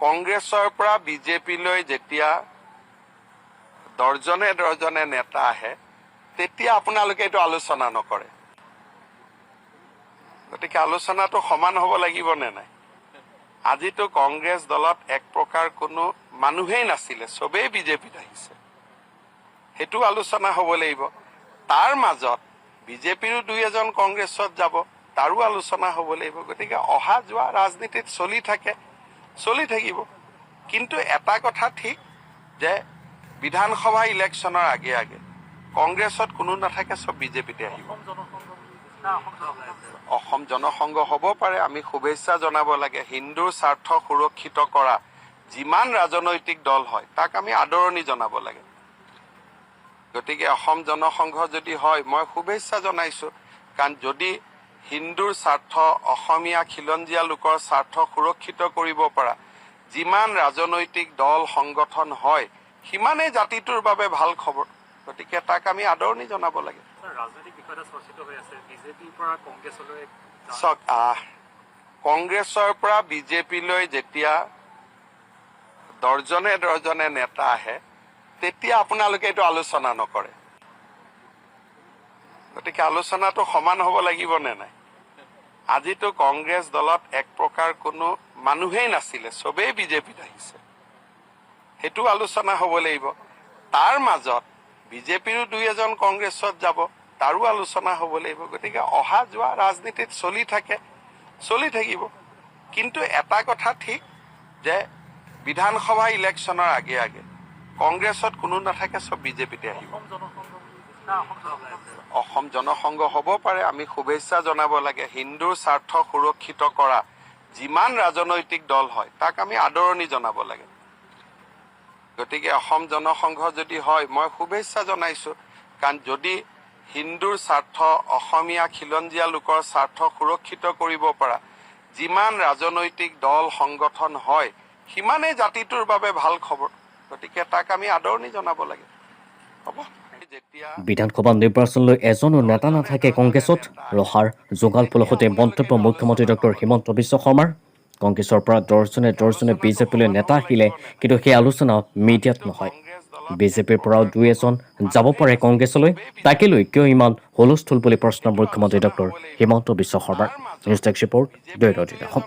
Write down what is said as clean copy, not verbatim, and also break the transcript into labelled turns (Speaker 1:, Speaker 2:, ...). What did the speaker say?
Speaker 1: কংগ্ৰেছৰ পৰা বিজেপিলৈ যেতিয়া দৰ্জনে নেতা আহে তেতিয়া আপোনালোকে এইটো আলোচনা নকৰে। গতিকে আলোচনাটো সমান হ'ব লাগিব নে নাই? আজিতো কংগ্ৰেছ দলত এক প্ৰকাৰ কোনো মানুহেই নাছিলে, চবেই বিজেপিত আহিছে। সেইটো আলোচনা হ'ব লাগিব। তাৰ মাজত বিজেপিৰো দুই এজন কংগ্ৰেছত যাব, তাৰো আলোচনা হ'ব লাগিব। গতিকে অহা যোৱা ৰাজনীতিত চলি থাকিব। কিন্তু এটা কথা ঠিক যে বিধানসভা ইলেকশ্যনৰ আগে কংগ্ৰেছত কোনো নাথাকে, চব বিজেপিতে আহিব। অসম জনসংঘ হ'ব পাৰে, আমি শুভেচ্ছা জনাব লাগে। হিন্দুৰ স্বাৰ্থ সুৰক্ষিত কৰা যিমান ৰাজনৈতিক দল হয় তাক আমি আদৰণি জনাব লাগে। গতিকে অসম জনসংঘ যদি হয় মই শুভেচ্ছা জনাইছোঁ, কাৰণ যদি হিন্দুৰ স্বাৰ্থ, অসমীয়া খিলঞ্জীয়া লোকৰ স্বাৰ্থ সুৰক্ষিত কৰিব পৰা যিমান ৰাজনৈতিক দল সংগঠন হয় সিমানেই জাতিটোৰ বাবে ভাল খবৰ। গতিকে তাক আমি আদৰণি জনাব লাগে। চাওক, কংগ্ৰেছৰ পৰা বিজেপিলৈ যেতিয়া দৰ্জনে নেতা আহে তেতিয়া আপোনালোকে এইটো আলোচনা নকৰে। গতিকে আলোচনাটো সমান হ'ব লাগিব নে নাই? আজিতো কংগ্ৰেছ দলত এক প্ৰকাৰ কোনো মানুহেই নাছিলে, চবেই বিজেপিত আহিছে। সেইটো আলোচনা হ'ব লাগিব। তাৰ মাজত বিজেপিৰো দুই এজন কংগ্ৰেছত যাব, তাৰো আলোচনা হ'ব লাগিব। গতিকে অহা যোৱা ৰাজনীতিত চলি থাকিব। কিন্তু এটা কথা ঠিক যে বিধানসভা ইলেকশ্যনৰ আগে কংগ্ৰেছত কোনো নাথাকে, চব বিজেপিতে আহিব। অসম জনসংঘ হ'ব পাৰে, আমি শুভেচ্ছা জনাব লাগে। হিন্দুৰ স্বাৰ্থ সুৰক্ষিত কৰা যিমান ৰাজনৈতিক দল হয় তাক আমি আদৰণি জনাব লাগে। গতিকে অসম জনসংঘ যদি হয় মই শুভেচ্ছা জনাইছোঁ, কাৰণ যদি হিন্দুৰ স্বাৰ্থ, অসমীয়া খিলঞ্জীয়া লোকৰ স্বাৰ্থ সুৰক্ষিত কৰিব পৰা যিমান ৰাজনৈতিক দল সংগঠন হয় সিমানেই জাতিটোৰ বাবে ভাল খবৰ। গতিকে তাক আমি আদৰণি জনাব লাগে। হ'ব।
Speaker 2: বিধানসভা নিৰ্বাচনলৈ এজনো নেতা নাথাকে কংগ্ৰেছত। ৰহাৰ যোগাল ফলসতে মন্তব্য মুখ্যমন্ত্ৰী ডক্টৰ হিমন্ত বিশ্ব শৰ্মাৰ। কংগ্ৰেছৰ পৰা দৰ্জনে বিজেপিলৈ নেতা আহিলে, কিন্তু সেই আলোচনা মিডিয়াত নহয়। বিজেপিৰ পৰাও দুই এজন যাব পাৰে কংগ্ৰেছলৈ, তাকে লৈ কিয় ইমান হুলস্থুল বুলি প্ৰশ্ন মুখ্যমন্ত্ৰী ডক্টৰ হিমন্ত বিশ্ব শৰ্মাৰ। নিউজ ডেস্ক ৰিপৰ্ট, দৈনিক অসম।